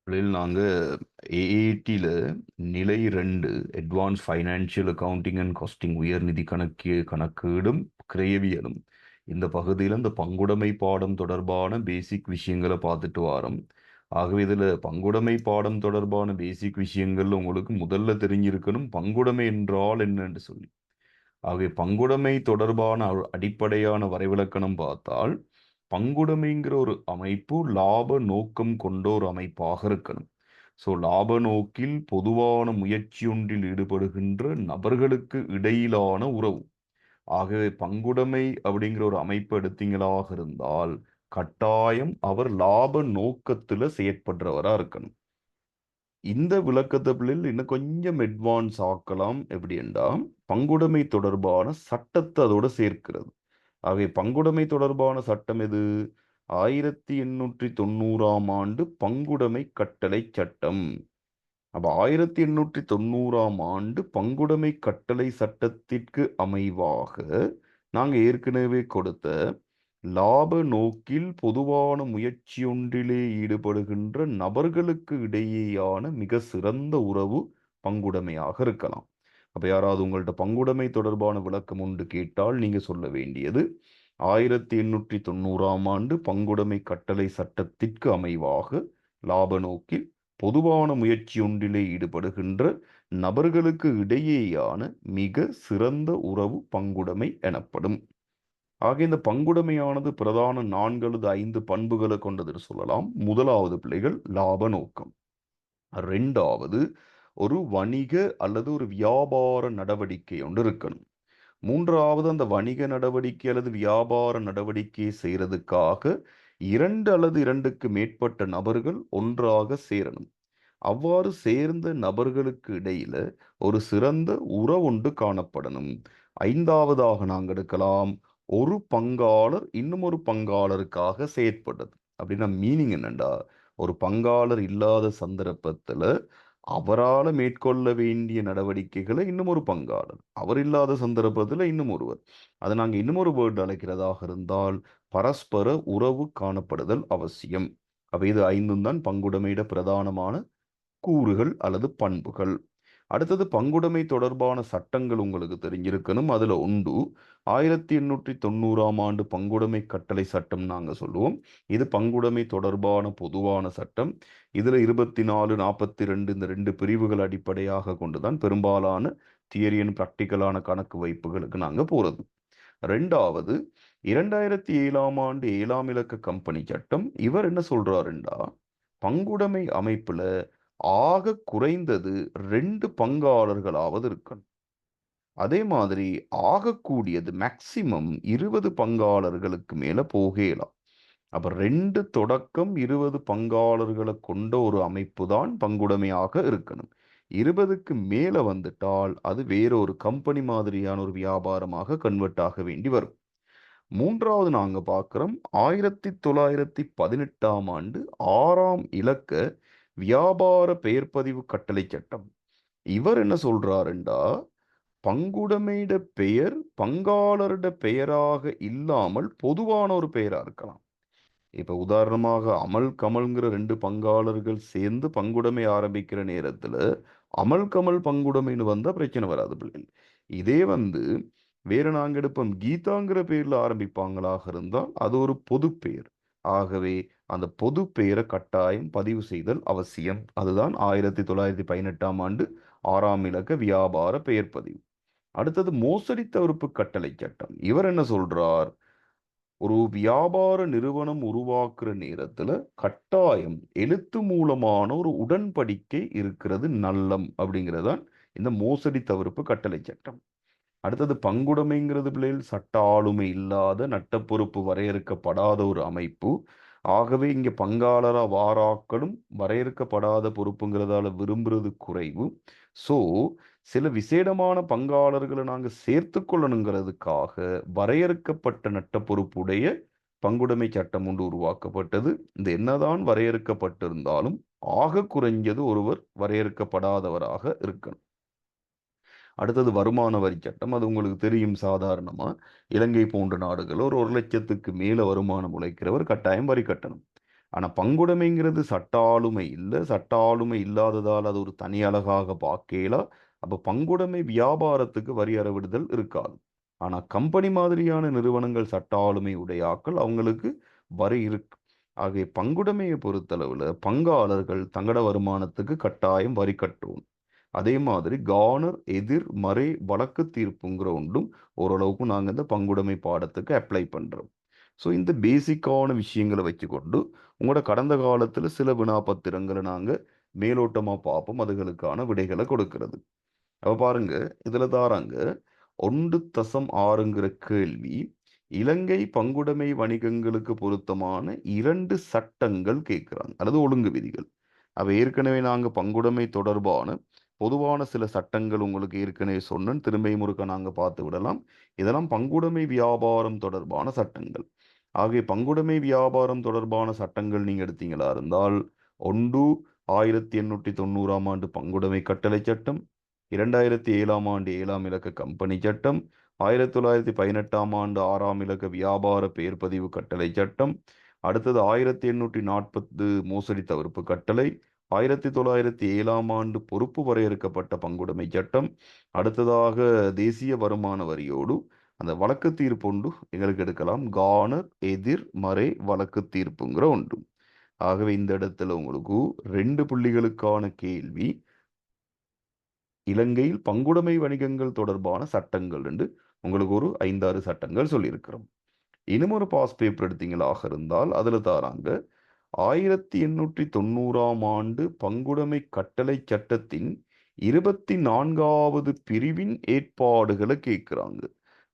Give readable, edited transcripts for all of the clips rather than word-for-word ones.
நாங்க ஏஏடியில் நிலை 2 advance financial accounting and costing உயர்நிதி கணக்கீடும் கிரயவியலும் இந்த பகுதியில் இந்த பங்குடைமை பாடம் தொடர்பான பேசிக் விஷயங்களை பார்த்துட்டு வாரோம். ஆகவே இதில் பங்குடைமை பாடம் தொடர்பான பேசிக் விஷயங்கள் உங்களுக்கு முதல்ல தெரிஞ்சிருக்கணும், பங்குடைமை என்றால் என்னன்னு சொல்லி. ஆகவே பங்குடைமை தொடர்பான அடிப்படையான வரைவிலக்கணம் பார்த்தால், பங்குடைமைங்கிற ஒரு அமைப்பு லாப நோக்கம் கொண்ட ஒரு அமைப்பாக இருக்கணும். ஸோ லாப நோக்கில் பொதுவான முயற்சியொன்றில் ஈடுபடுகின்ற நபர்களுக்கு இடையிலான உறவு. ஆகவே பங்குடைமை அப்படிங்கிற ஒரு அமைப்பு எடுத்தீங்களாக இருந்தால் கட்டாயம் அவர் லாப நோக்கத்துல செயற்படுறவரா இருக்கணும். இந்த விளக்கத்தை பிள்ளைகள் இன்னும் கொஞ்சம் அட்வான்ஸ் ஆக்கலாம். எப்படி என்றால், பங்குடைமை தொடர்பான சட்டத்தை அதோட சேர்க்கிறது. ஆகவே பங்குடைமை தொடர்பான சட்டம் எது? 1890ஆம் ஆண்டு பங்குடைமை கட்டளை சட்டம். அப்ப 1890ஆம் ஆண்டு பங்குடைமை கட்டளை சட்டத்திற்கு அமைவாக நாங்க ஏற்கனவே கொடுத்த லாப நோக்கில் பொதுவான முயற்சியொன்றிலே ஈடுபடுகின்ற நபர்களுக்கு இடையேயான மிக சிறந்த உறவு பங்குடைமையாக இருக்கலாம். அப்ப யாராவது உங்கள்ட்ட பங்குடைமை தொடர்பான விளக்கம் ஒன்று கேட்டால் நீங்க சொல்ல வேண்டியது, 1890ஆம் ஆண்டு பங்குடைமை கட்டளை சட்டத்திற்கு அமைவாக லாப நோக்கில் பொதுவான முயற்சியொன்றிலே ஈடுபடுகின்ற நபர்களுக்கு இடையேயான மிக சிறந்த உறவு பங்குடைமை எனப்படும். ஆக இந்த பங்குடைமையானது பிரதான 4 அல்லது 5 பண்புகளை கொண்டதுன்னு சொல்லலாம். முதலாவது பிள்ளைகள் லாப நோக்கம். 2வது ஒரு வணிக அல்லது ஒரு வியாபார நடவடிக்கை ஒன்று இருக்கணும். 3வது அந்த வணிக நடவடிக்கை அல்லது வியாபார நடவடிக்கையை செய்யறதுக்காக 2 அல்லது 2க்கு மேற்பட்ட நபர்கள் ஒன்றாக சேரணும். அவ்வாறு சேர்ந்த நபர்களுக்கு இடையில ஒரு சிறந்த உறவொன்று காணப்படணும். 5வதாக நாங்கள் எடுக்கலாம், ஒரு பங்காளர் இன்னும் ஒரு பங்காளருக்காக செயற்படுறது. அப்படின்னா மீனிங் என்னண்டா, ஒரு பங்காளர் இல்லாத சந்தர்ப்பத்துல அவரால் மேற்கொள்ள வேண்டிய நடவடிக்கைகளை இன்னும் ஒரு பங்காளர், அவர் இல்லாத சந்தர்ப்பத்தில் இன்னும் ஒருவர், அதை நாங்கள் இன்னும் ஒரு வேர்டு அழைக்கிறதாக இருந்தால் பரஸ்பர உறவு காணப்படுதல் அவசியம். அப்ப இது 5 தான் பங்குடைமையிட பிரதானமான கூறுகள் அல்லது பண்புகள். அடுத்தது பங்குடைமை தொடர்பான சட்டங்கள் உங்களுக்கு தெரிஞ்சிருக்கணும். அதுல உண்டு 1890ஆம் ஆண்டு பங்குடைமை கட்டளை சட்டம் நாங்க சொல்லுவோம். இது பங்குடைமை தொடர்பான பொதுவான சட்டம். இதுல 24, 42 இந்த 2 பிரிவுகள் அடிப்படையாக கொண்டுதான் பெரும்பாலான தியரி அண்ட் பிராக்டிக்கலான கணக்கு வைப்புகளுக்கு நாங்க போறது. 2வது 2007ஆம் ஆண்டு 7ஆம் இலக்க கம்பெனி சட்டம். இவர் என்ன சொல்றாருண்டா, பங்குடைமை அமைப்புல ஆக குறைந்தது 2 பங்காளர்களாவது இருக்கணும். அதே மாதிரி ஆகக்கூடியது மேக்சிமம் 20 பங்காளர்களுக்கு மேல போகலாம். அப்ப 2 தொடக்கம் 20 பங்காளர்களை கொண்ட ஒரு அமைப்பு தான் பங்குடைமையாக இருக்கணும். 20க்கு மேல வந்துட்டால் அது வேறொரு கம்பெனி மாதிரியான ஒரு வியாபாரமாக கன்வெர்ட் ஆக வேண்டி வரும். 3வது நாங்க பார்க்கிறோம் 1918ஆம் ஆண்டு 6ஆம் இலக்க வியாபார பெயர் பதிவு கட்டளை சட்டம். இவர் என்ன சொல்றாருண்டா, பங்குடைமையிட பெயர் பங்காளரிட பெயராக இல்லாமல் பொதுவான ஒரு பெயரா இருக்கலாம். இப்ப உதாரணமாக அமல் கமல்ங்கிற 2 பங்காளர்கள் சேர்ந்து பங்குடைமை ஆரம்பிக்கிற நேரத்துல அமல் கமல் பங்குடைமைன்னு வந்தா பிரச்சனை வராது பிள்ளைகள். இதே வேற நாங்க எடுப்போம், கீதாங்கிற பேர்ல ஆரம்பிப்பாங்களாக இருந்தால் அது ஒரு பொது பெயர். ஆகவே அந்த பொது பெயரை கட்டாயம் பதிவு செய்தல் அவசியம். அதுதான் 1918ஆம் ஆண்டு 6ஆம் இலக்க வியாபார பெயர் பதிவு. அடுத்தது மோசடி தவிர்ப்பு கட்டளை சட்டம். இவர் என்ன சொல்றார், ஒரு வியாபார நிறுவனம் உருவாக்குற நேரத்துல கட்டாயம் எழுத்து மூலமான ஒரு உடன்படிக்கை இருக்கிறது நல்லம் அப்படிங்கிறதான் இந்த மோசடி தவிர்ப்பு கட்டளை சட்டம். அடுத்தது பங்குடைமைங்கிறது பிள்ளைகள் சட்ட ஆளுமை இல்லாத நட்ட பொறுப்பு வரையறுக்கப்படாத ஒரு அமைப்பு. ஆகவே இங்க பங்காளரா வாராக்களும் வரையறுக்கப்படாத பொறுப்புங்கிறதால விரும்புறது குறைவு. ஸோ சில விசேடமான பங்காளர்களை நாங்க சேர்த்து கொள்ளணுங்கிறதுக்காக வரையறுக்கப்பட்ட நட்ட பொறுப்புடைய பங்குடைமை சட்டம் ஒன்று உருவாக்கப்பட்டது. இந்த என்னதான் வரையறுக்கப்பட்டிருந்தாலும் ஆக குறைஞ்சது ஒருவர் வரையறுக்கப்படாதவராக இருக்கணும். அடுத்தது வருமான வரி சட்டம். அது உங்களுக்கு தெரியும், சாதாரணமா இலங்கை போன்ற நாடுகள் ஒரு 1 லட்சத்துக்கு மேல வருமானம் உழைக்கிறவர் கட்டாயம் வரி கட்டணும். ஆனா பங்குடைமைங்கிறது சட்ட ஆளுமை இல்லை. சட்ட ஆளுமை இல்லாததால் அது ஒரு தனி அழகாக பார்க்கலாம். அப்ப பங்குடைமை வியாபாரத்துக்கு வரி அறவிடுதல் இருக்காது. ஆனா கம்பெனி மாதிரியான நிறுவனங்கள் சட்ட ஆளுமை உடையாக்கள் அவங்களுக்கு வரி இருக்கு. ஆகிய பங்குடைமையை பொறுத்தளவுல பங்காளர்கள் தங்கட வருமானத்துக்கு கட்டாயம் வரி கட்டணும். அதே மாதிரி கானர் எதிர் மறை வழக்கு தீர்ப்புங்கிற ஒன்றும் ஓரளவுக்கு நாங்கள் இந்த பங்குடைமை பாடத்துக்கு அப்ளை பண்ணுறோம். ஸோ இந்த பேசிக்கான விஷயங்களை வச்சுக்கொண்டு உங்களோட கடந்த காலத்தில் சில வினாப்பத்திரங்களை நாங்கள் மேலோட்டமாக பார்ப்போம், அதுகளுக்கான விடைகளை கொடுக்கிறது. அப்போ பாருங்க, இதில் தாராங்க 1.6ங்கிற கேள்வி இலங்கை பங்குடைமை வணிகங்களுக்கு பொருத்தமான 2 சட்டங்கள் கேட்குறாங்க அல்லது ஒழுங்கு விதிகள். அவ ஏற்கனவே நாங்கள் பங்குடைமை தொடர்பான பொதுவான சில சட்டங்கள் உங்களுக்கு ஏற்கனவே சொன்னேன், திரும்பியும் முறுக்க நாங்கள் பார்த்து விடலாம். இதெல்லாம் பங்குடைமை வியாபாரம் தொடர்பான சட்டங்கள். ஆகிய பங்குடைமை வியாபாரம் தொடர்பான சட்டங்கள் நீங்க எடுத்தீங்களா இருந்தால், ஒன்று 1890ஆம் ஆண்டு பங்குடைமை கட்டளை சட்டம், 2007ஆம் ஆண்டு 7ஆம் இலக்க கம்பெனி சட்டம், 1918ஆம் ஆண்டு 6ஆம் இலக்க வியாபார பெயர் பதிவு கட்டளை சட்டம், அடுத்தது 1840 மோசடி தவிர்ப்பு கட்டளை, 1907ஆம் ஆண்டு பொறுப்பு வரையறுக்கப்பட்ட பங்குடைமை சட்டம், அடுத்ததாக தேசிய வருமான வரியோடு அந்த வழக்கு தீர்ப்பு ஒன்று எங்களுக்கு எடுக்கலாம், கானர் எதிர் மறை வழக்கு தீர்ப்புங்கிற ஒன்று. ஆகவே இந்த இடத்துல உங்களுக்கு 2 புள்ளிகளுக்கான கேள்வி இலங்கையில் பங்குடைமை வணிகங்கள் தொடர்பான சட்டங்கள் என்று உங்களுக்கு ஒரு 5-6 சட்டங்கள் சொல்லியிருக்கிறோம். இன்னும் ஒரு பாஸ் பேப்பர் எடுத்தீங்களாக இருந்தால் அதுல தாராங்க 1890ஆம் ஆண்டு பங்குடைமை கட்டளை சட்டத்தின் 24வது பிரிவின் ஏற்பாடுகளை கேட்கிறாங்க.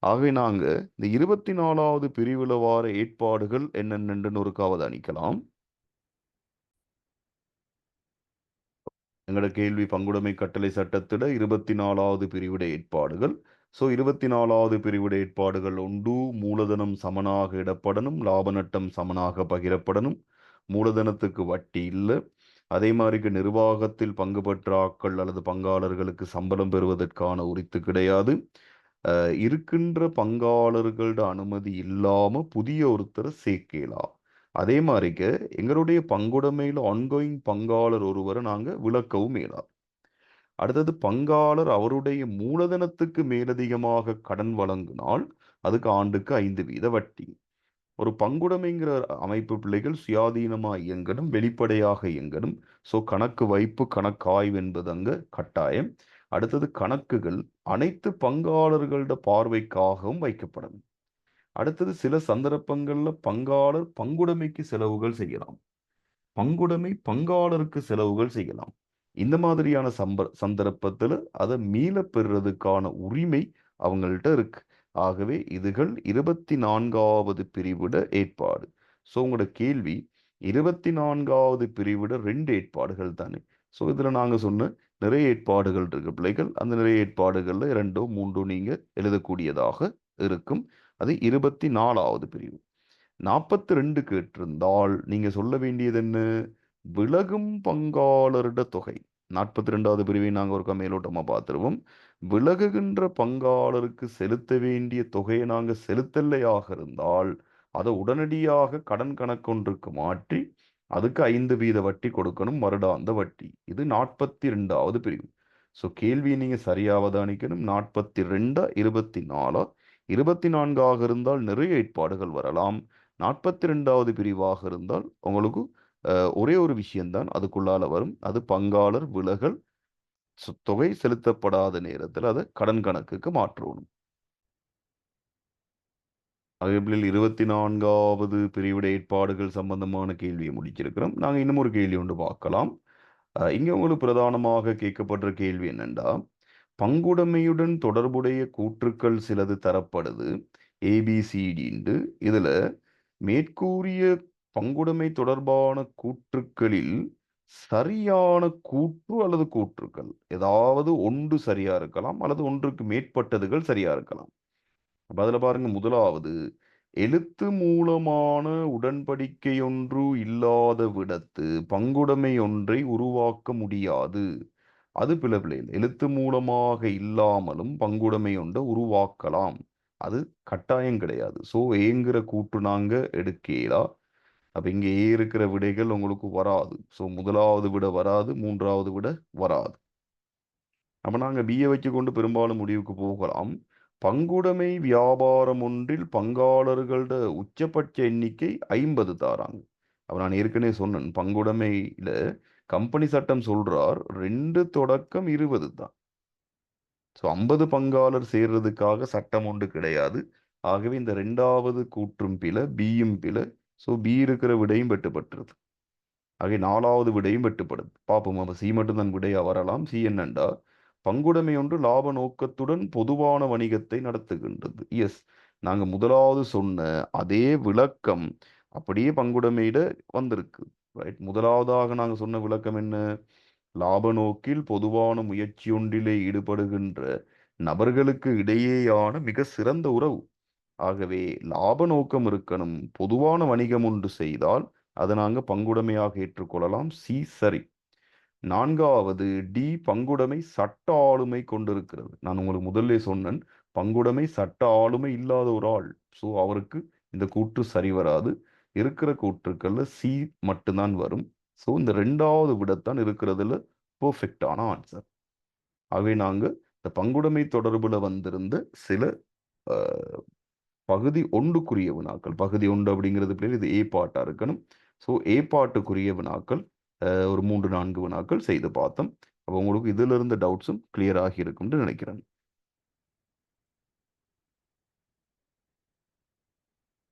ஆகவே நாங்க இந்த 24வது பிரிவுல வார ஏற்பாடுகள் என்னென்னு ஒரு அவதானிக்கலாம். எங்களோட கேள்வி பங்குடைமை கட்டளை சட்டத்திட 24வது பிரிவிட ஏற்பாடுகள். ஸோ 24வது பிரிவிட ஏற்பாடுகள் ஒன்று, மூலதனம் சமனாக இடப்படணும், லாப நட்டம் சமனாக பகிரப்படணும், மூலதனத்துக்கு வட்டி இல்லை, அதே மாதிரி நிர்வாகத்தில் பங்கு பெற்ற ஆட்கள் அல்லது பங்காளர்களுக்கு சம்பளம் பெறுவதற்கான உரித்து கிடையாது, இருக்கின்ற பங்காளர்களோட அனுமதி இல்லாம புதிய ஒருத்தரை சேர்க்கலாம். அதே மாதிரிக்கு எங்களுடைய பங்குடைமையில் ஆன்கோயிங் பங்காளர் ஒருவரை நாங்க விளக்கவும் இயலாது. அடுத்தது பங்காளர் அவருடைய மூலதனத்துக்கு மேலதிகமாக கடன் வழங்கினால் அதுக்கு ஆண்டுக்கு 5% வட்டி. ஒரு பங்குடைமைங்கிற அமைப்பு பிள்ளைகள் சுயாதீனமா இயங்கணும், வெளிப்படையாக இயங்கணும். ஸோ கணக்கு வைப்பு கணக்காய்வு என்பது அங்க கட்டாயம். அடுத்தது கணக்குகள் அனைத்து பங்காளர்களோட பார்வைக்காகவும் வைக்கப்படணும். அடுத்தது சில சந்தர்ப்பங்கள்ல பங்காளர் பங்குடைமைக்கு செலவுகள் செய்யலாம், பங்குடைமை பங்காளருக்கு செலவுகள் செய்யலாம். இந்த மாதிரியான சந்தர்ப்பத்தில் அதை மீள பெறுறதுக்கான உரிமை அவங்கள்ட்ட இருக்கு. ஆகவே இதுகள் 24வது பிரிவிட ஏற்பாடு. ஸோ உங்களோட கேள்வி 24வது பிரிவிட 2 ஏற்பாடுகள் தானே. ஸோ இதில் நாங்கள் சொன்ன நிறைய ஏற்பாடுகள் இருக்கு பிள்ளைகள். அந்த நிறைய ஏற்பாடுகளில் 2 3 நீங்க எழுதக்கூடியதாக இருக்கும். அது 24வது பிரிவு. 42 கேட்டிருந்தால் நீங்க சொல்ல வேண்டியது என்ன? விலகும் பங்காளரிட தொகை. 42வது பிரிவை நாங்கள் ஒரு மேலோட்டமா பார்த்துருவோம். விலகுகின்ற பங்காளருக்கு செலுத்த வேண்டிய தொகையை நாங்கள் செலுத்தலையாக இருந்தால் அதை உடனடியாக கடன் கணக்கொன்றுக்கு மாற்றி அதுக்கு 5% வட்டி கொடுக்கணும், வருடாந்த வட்டி. இது 42வது பிரிவு. ஸோ கேள்வியை நீங்க சரியா அவதானிக்கணும். 42 24 24ஆக இருந்தால் நிறைய ஏற்பாடுகள் வரலாம். 42வது பிரிவாக இருந்தால் உங்களுக்கு ஒரே ஒரு விஷயம்தான் அதுக்குள்ளால வரும். அது பங்காளர் விலகல் தொகை செலுத்தப்படாத நேரத்தில் அதை கடன் கணக்குக்கு மாற்றணும். அதேபோல் 24வது பிரிவிட ஏற்பாடுகள் சம்பந்தமான கேள்வியை முடிச்சிருக்கிறோம். நாங்கள் இன்னும் ஒரு கேள்வி ஒன்று பார்க்கலாம். இங்க உங்களுக்கு பிரதானமாக கேட்கப்படுற கேள்வி என்னண்டா, பங்குடைமையுடன் தொடர்புடைய கூற்றுக்கள் சிலது தரப்படுது ஏபிசிடிண்டு. இதுல மேற்கூறிய பங்குடைமை தொடர்பான கூற்றுக்களில் சரியான கூற்று அல்லது கூற்றுக்கள் ஏதாவது ஒன்று சரியா இருக்கலாம் அல்லது ஒன்றுக்கு மேற்பட்டதுகள் சரியா இருக்கலாம். அதுல பாருங்க, முதலாவது எழுத்து மூலமான உடன்படிக்கை ஒன்று இல்லாத விடத்து பங்குடைமை ஒன்றை உருவாக்க முடியாது. அது பிள்ளைகள் எழுத்து மூலமாக இல்லாமலும் பங்குடைமை ஒன்றை உருவாக்கலாம், அது கட்டாயம் கிடையாது. ஸோ ஏங்கிற கூற்று நாங்க எடுக்கலாம். அப்ப இங்க ஏ இருக்கிற விடைகள் உங்களுக்கு வராது. ஸோ முதலாவது விட வராது, மூன்றாவது விட வராது. அப்ப நாங்க பியை வச்சுக்கொண்டு பெரும்பாலும் முடிவுக்கு போகலாம். பங்குடைமை வியாபாரம் ஒன்றில் பங்காளர்களோட உச்சபட்ச எண்ணிக்கை 50 தாராங்க. அப்ப நான் ஏற்கனவே சொன்னேன், பங்குடைமையில கம்பெனி சட்டம் சொல்றார் 2 தொடக்கம் 20 தான். ஸோ 50 பங்காளர் சேர்றதுக்காக சட்டம் ஒன்று கிடையாது. ஆகவே இந்த 2வது கூற்றும் பிழை, பியும் பிழை. ஸோ பி இருக்கிற விடையும் வெட்டுப்பட்டுருது. ஆகவே 4வது விடையும் வெட்டுப்படுது. பார்ப்போம், அப்ப சி மட்டும்தான் விடையா வரலாம். சி என்னண்டா, பங்குடைமை ஒன்று லாப நோக்கத்துடன் பொதுவான வணிகத்தை நடத்துகின்றது. எஸ், நாங்க முதலாவது சொன்ன அதே விளக்கம் அப்படியே பங்குடைமையிட வந்திருக்கு. ரைட், முதலாவதாக நாங்க சொன்ன விளக்கம் என்ன? லாப நோக்கில் பொதுவான முயற்சியொன்றிலே ஈடுபடுகின்ற நபர்களுக்கு இடையேயான மிக சிறந்த உறவு. ஆகவே லாப நோக்கம் இருக்கணும், பொதுவான வணிகம் ஒன்று செய்தால் அதை நாங்க பங்குடைமையாக ஏற்றுக்கொள்ளலாம். சி சரி. 4வது டி, பங்குடைமை சட்ட ஆளுமை கொண்டிருக்கிறது. நான் உங்களுக்கு முதல்ல சொன்னேன், பங்குடைமை சட்ட ஆளுமை இல்லாத ஒரு ஆள். ஸோ அவருக்கு இந்த கூற்று சரி வராது. இருக்கிற கூற்றுக்கள்ல சி மட்டும்தான் வரும். ஸோ இந்த 2வது விடத்தான் இருக்கிறதுல பெர்ஃபெக்டான ஆன்சர். ஆகவே நாங்க இந்த பங்குடைமை தொடர்புல வந்திருந்த சில அஹ், பகுதி ஒன்றுக்குரிய வினாக்கள், பகுதி ஒன்று அப்படிங்கிறது பேர், இது ஏ பாட்டா இருக்கணும். ஸோ ஏ பாட்டுக்குரிய வினாக்கள் ஒரு 3-4 வினாக்கள் செய்து பார்த்தோம். அப்போ உங்களுக்கு இதுல இருந்த டவுட்ஸும் கிளியர் ஆகி இருக்கும்னு நினைக்கிறேன்.